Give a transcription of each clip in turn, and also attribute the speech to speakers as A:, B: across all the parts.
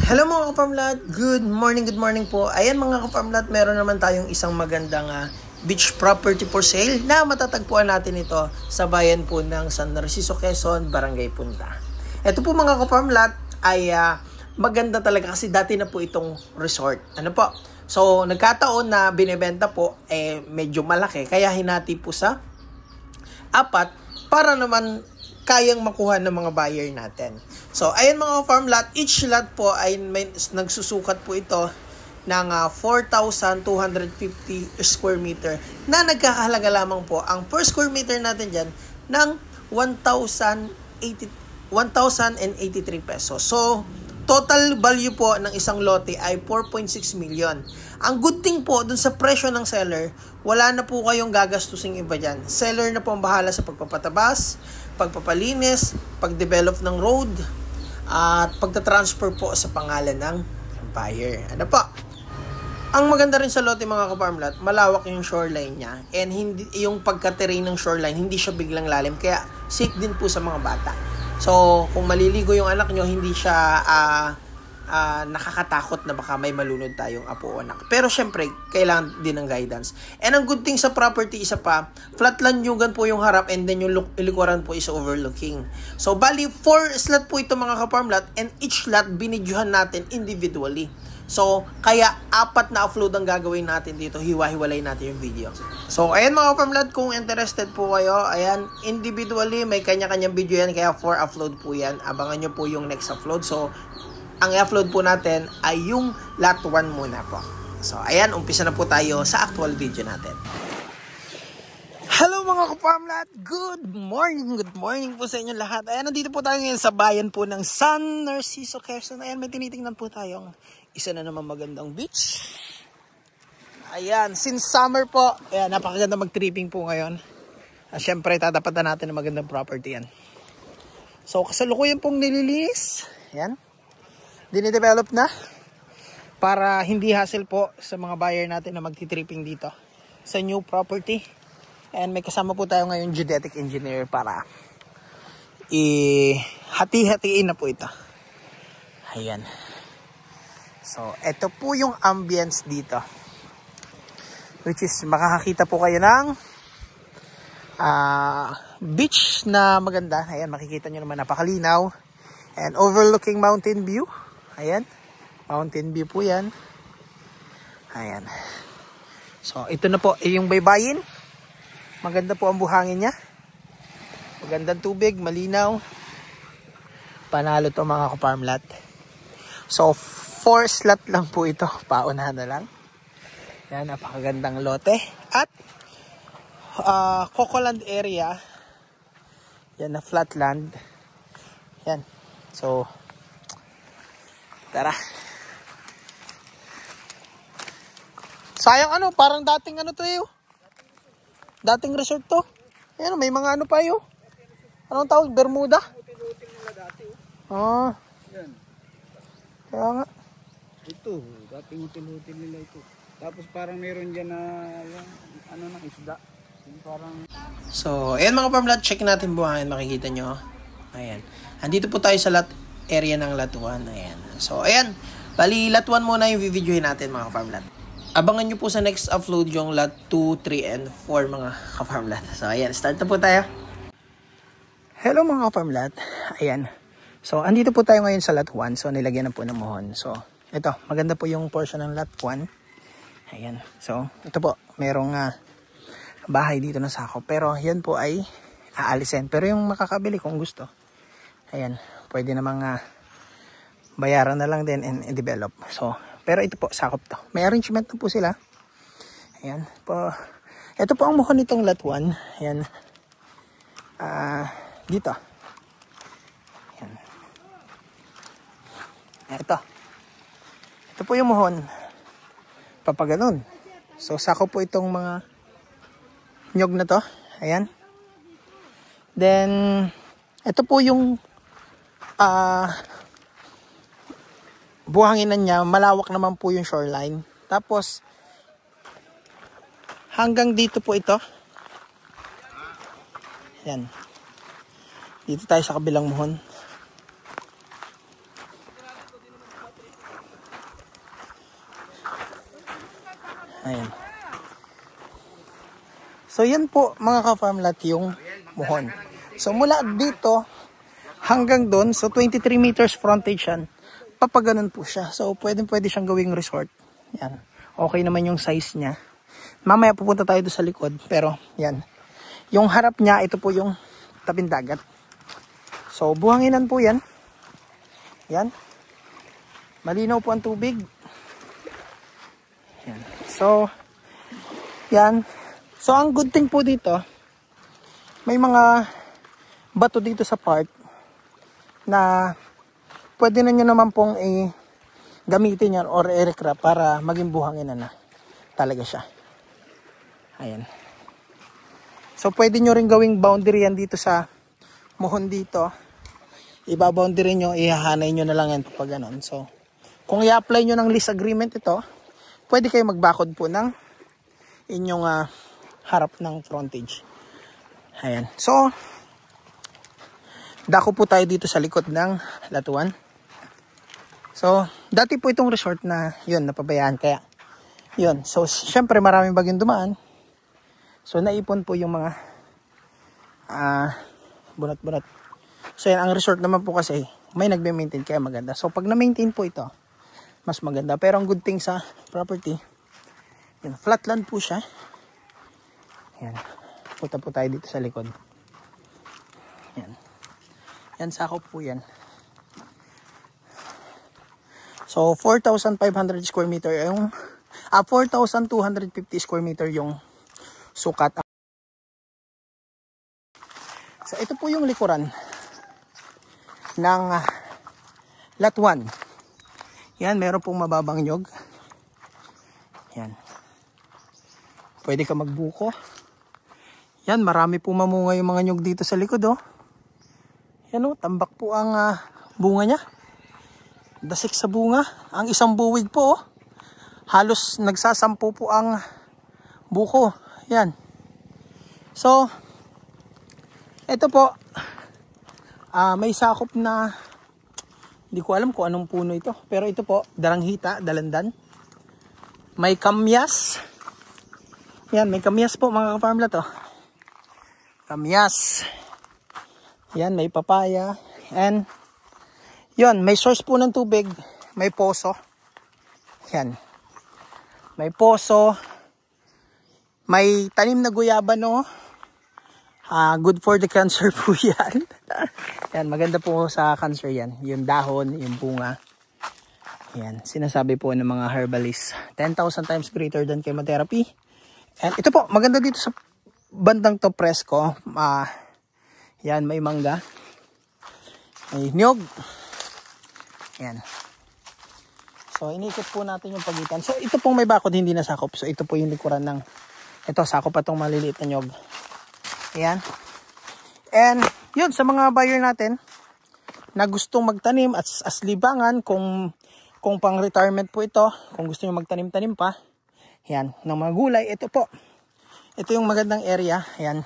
A: Hello mga ka-farmlat, good morning po. Ayan mga ka-farmlat, meron naman tayong isang magandang beach property for sale na matatagpuan natin ito sa bayan po ng San Narciso, Quezon, Barangay Punta. Ito po mga ka-farmlat ay maganda talaga kasi dati na po itong resort. Ano po? So nagkataon na binebenta po medyo malaki kaya hinati po sa apat para naman kayang makuha ng mga buyer natin. So, ayan mga farm lot, each lot po ay nagsusukat po ito ng 4,250 square meter na nagkakahalaga lamang po ang per square meter natin dyan ng 1,083 pesos. So, total value po ng isang lote ay 4.6 million. Ang good thing po dun sa presyo ng seller, wala na po kayong gagastusing iba dyan. Seller na po ang bahala sa pagpapatabas, pagpapalinis, pagdevelop ng road, at pagtatransfer po sa pangalan ng buyer. Ano po? Ang maganda rin sa lote mga ka-farmlat, malawak yung shoreline niya and hindi yung pagka-terrain ng shoreline, hindi siya biglang lalim kaya safe din po sa mga bata. So, kung maliligo yung anak nyo, hindi siya nakakatakot na baka may malunod tayong apo o anak. Pero syempre, kailangan din ng guidance. And ang good thing sa property, isa pa, flatland yugan po yung harap and then yung likuran po is overlooking. So, bali, 4 slot po ito mga ka-farmlat and each lot binidyohan natin individually. So, kaya 4 na upload ang gagawin natin dito. Hiwa-hiwalay natin yung video. So, ayan mga farmlad, kung interested po kayo, ayan, individually, may kanya-kanyang video yan. Kaya 4 upload po yan. Abangan nyo po yung next upload. So, ang i-upload po natin ay yung lot 1 muna po. So, ayan, umpisa na po tayo sa actual video natin. Hello mga ka-farmlat! Good morning po sa inyo lahat. Ayan, nandito po tayo ngayon sa bayan po ng San Narciso, Quezon. Ayan, may tinitingnan po tayong isa na naman magandang beach. Ayan, since summer po, ayan, napakaganda mag-tripping po ngayon. Siyempre, tatapatan natin ng magandang property yan. So, kasalukuyan pong nililinis. Ayan, dinidevelop na para hindi hassle po sa mga buyer natin na magti-tripping dito sa new property. And may kasama po tayo ngayon geodetic engineer para hati-hatiin na po ito. Ayan. So, ito po yung ambience dito. Which is, makakakita po kayo ng beach na maganda. Ayan, makikita nyo naman napakalinaw. And overlooking mountain view. Ayan. Mountain view po yan. Ayan. So, ito na po yung baybayin. Maganda po ang buhangin niya. Magandang tubig, malinaw. Panalo to mga ka-farmlat. So, 4 slot lang po ito. Paunahan na lang. Yan, napakagandang lote. At, Cocoland area. Yan na flatland. Yan. So, tara. Sayang parang dating to eh. Dating resort to. Ayan, may mga pa yun. Anong tawag? Bermuda? Hotel-hotel nila dati. Yan. Kaya nga.
B: Ito, dating hotel-hotel nila ito. Tapos parang meron dyan na, ng isda. Yung parang...
A: So, ayan mga farmlat, check natin buhangin, makikita nyo. Ayan. Andito po tayo sa lot area ng lot 1. Ayan. So, ayan. Bali, lot 1 muna yung videoin natin mga farmlat. Abangan nyo po sa next upload yung lot 2, 3, and 4 mga ka-farmlat. So, ayan. Start na po tayo. Hello mga ka-farmlat. Ayan. So, andito po tayo ngayon sa lot 1. So, nilagyan na po ng mohon. So, ito. Maganda po yung portion ng lot 1. Ayan. So, ito po. Merong bahay dito na sakop. Pero, yan po ay aalisin. Pero yung makakabili kung gusto. Ayan. Pwede namang bayaran na lang din and develop. So, pero ito po, sakop to. May arrangement na po sila. Ayan. Po. Ito po ang mohon nitong lot 1. Ayan. Dito. Ayan. Ito. Ito po yung mohon. Papaganon. So, sakop po itong mga nyog na to. Ayan. Then, ito po yung buhanginan niya, malawak naman po yung shoreline. Tapos, hanggang dito po ito. Yan. Dito tayo sa kabilang mohon. Ayan. So yan po mga ka-farmlat yung Muhon. So mula dito hanggang doon, so 23 meters frontage yan. Papaganon po siya. So pwede siyang gawing resort. Yan. Okay naman yung size niya. Mamaya pupunta tayo doon sa likod. Pero yan. Yung harap niya, ito po yung tabing dagat. So buhanginan po yan. Yan. Malinaw po ang tubig. Yan. So yan. So, ang good thing po dito, may mga bato dito sa part na pwede na nyo naman pong gamitin yan or i-recrap para maging buhangin na talaga siya. Ayan. So, pwede nyo rin gawing boundary yan dito sa Muhon dito. Iba-boundary nyo, ihahanay nyo na lang yan kapag ganon. So, kung i-apply nyo ng lease agreement ito, pwede kayo magbakod po ng inyong harap ng frontage. Ayan. So, dako po tayo dito sa likod ng latuan. So, dati po itong resort na yun, napabayaan. Kaya, yun. So, syempre maraming bagyong dumaan. So, naipon po yung mga bunot-bunot. So, yan. Ang resort naman po kasi, may nagbe-maintain kaya maganda. So, pag na-maintain po ito, mas maganda. Pero ang good thing sa property, yun, flat land po siya. Yan. Punta po tayo dito sa likod. Yan. Yan, sakop po yan. So, 4,500 square meter yung 4,250 square meter yung sukat. So, ito po yung likuran ng lot 1. Yan, meron pong mababang nyog. Yan. Pwede ka magbuko. Yan, marami po mamunga yung mga nyug dito sa likod, oh. Yan, oh, tambak po ang bunga niya. Dasik sa bunga. Ang isang buwig po, oh. Halos nagsasampu po ang buko. Yan. So, ito po, may sakop na, hindi ko alam kung anong puno ito. Pero ito po, dalanghita, dalandan. May kamyas. Yan, may kamyas po mga ka-farmlat, oh. Kamyas. Yan, may papaya. And, yun, may source po ng tubig. May poso. Yan. May poso. May tanim na guyabano. Good for the cancer po yan. Yan, maganda po sa cancer yan. Yung dahon, yung bunga. Yan, sinasabi po ng mga herbalists. 10,000 times greater than chemotherapy. And ito po, maganda dito sa bandang to presko. Yan, may mangga. May niyog. Yan. So, inikot po natin yung pagitan. So, ito pong may bakod, hindi nasakop. So, ito po yung likuran ng, ito, sakop pa itong maliliit na niyog. Yan. And, yun, sa mga buyer natin, na gustong magtanim at as libangan, kung pang retirement po ito, kung gusto nyo magtanim-tanim pa, yan, ng mga gulay, ito po. Ito yung magandang area. Yan.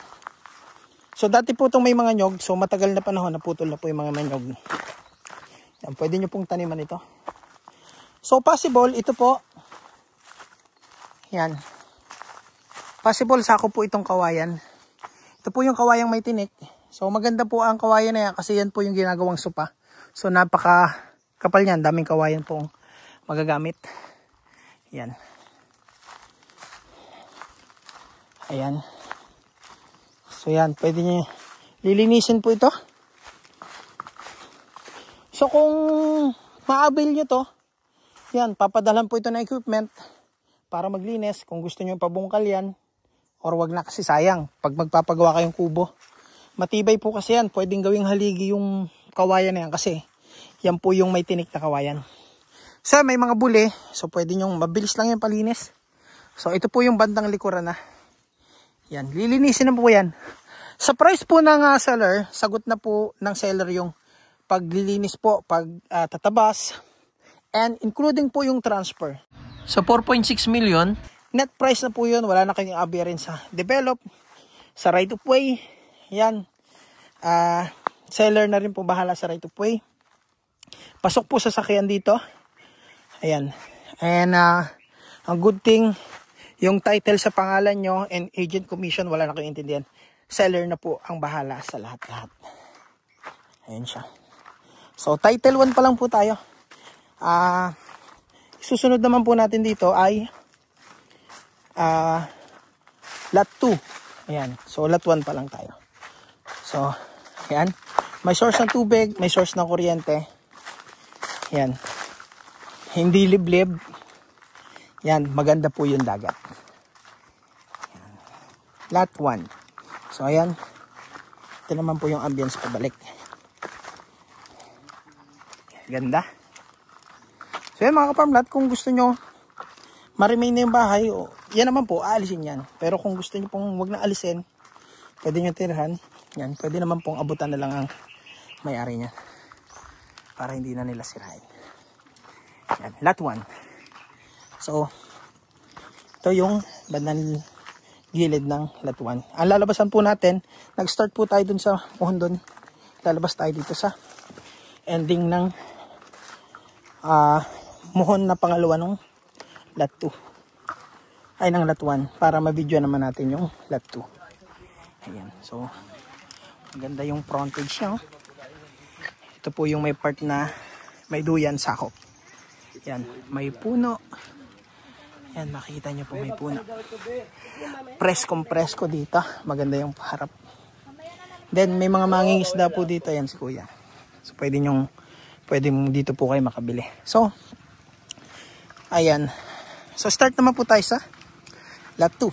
A: So, dati po itong may mga nyog. So, matagal na panahon, naputol na po yung mga manyog. Yan, pwede nyo pong taniman ito. So, possible, ito po. Yan. Possible, sako po itong kawayan. Ito po yung kawayang may tinik. So, maganda po ang kawayan na yan kasi yan po yung ginagawang sopa. So, napaka kapal niyan. Daming kawayan pong magagamit. Yan. Ayan. So yan, pwede nyo lilinisin po ito. So kung ma-avail nyo to, yan, papadalhan po ito ng equipment para maglinis. Kung gusto nyo pabungkal yan, or wag na kasi sayang pag magpapagawa kayong kubo. Matibay po kasi yan, pwedeng gawing haligi yung kawayan na yan kasi yan po yung may tinik na kawayan. So may mga buli, so pwede nyo, mabilis lang yung palinis. So ito po yung bandang likuran na. Yan, lilinisin na po yan. Sa price po ng seller, sagot na po ng seller yung paglilinis po, pagtatabas, and including po yung transfer. So 4.6 million, net price na po yun. Wala na kayong abiyarin sa develop, sa right of way. Yan, seller na rin po bahala sa right of way. Pasok po sa sakyan dito. Ayan. And ang good thing, Yung title sa pangalan nyo and agent commission, wala na kayong intindihan. Seller na po ang bahala sa lahat-lahat. Ayan siya. So, title 1 pa lang po tayo. Susunod naman po natin dito ay lot 2. Ayan. So, lot 1 pa lang tayo. So, ayan. May source ng tubig, may source ng kuryente. Ayan. Hindi liblib. Yan, maganda po yung dagat. Ayan. Lot 1. So, ayan. Ito naman po yung ambience pabalik. Ganda. So, yan mga ka-farmlat, kung gusto nyo ma-remain na yung bahay, yan naman po, aalisin yan. Pero kung gusto nyo pong wag na alisin, pwede nyo tirahan. Yan, pwede naman pong abutan na lang ang may-ari niya. Para hindi na nila sirain. Yan, lot 1. So, ito yung bandang gilid ng lot 1. Ang lalabasan po natin, nag-start po tayo dun sa puhon dun. Lalabas tayo dito sa ending ng muhon na pangalawa ng lot 2. Ay, ng lot 1. Para ma-video naman natin yung lot 2. Ayan. So, maganda yung frontage niya. Ito po yung may part na may duyan sakop. Yan, may puno. Yan, makita nyo po may puno. Presko dito. Maganda yung harap. Then, may mga mangingisda po dito. Yan si kuya. So, pwede dito po kayo makabili. So, ayan. So, start naman po tayo sa lot 2.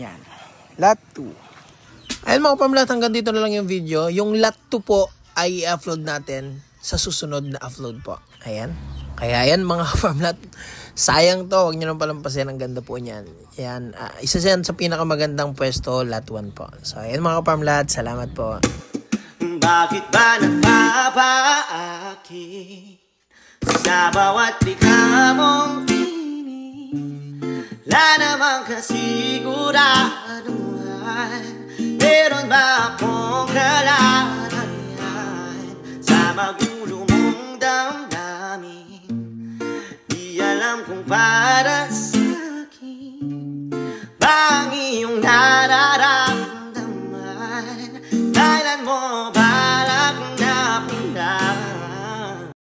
A: Yan. Lot 2. Ayan mga pamlat, hanggang dito na lang yung video. Yung lot 2 po ay i-upload natin sa susunod na upload po. Ayan. Kaya yan mga pamlat. Sayang to, huwag nyo nang palampasin, ang ganda po niyan. Yan, isa yan sa pinakamagandang pwesto, lot 1 po. So, ayan mga ka-farmlat, salamat po. Bakit ba nagpapaakit sa bawat likha mong tinig? Wala namang kasiguraduhan, meron ba akong kalagayan sa magulo mong damdamin? Di alam kung para sa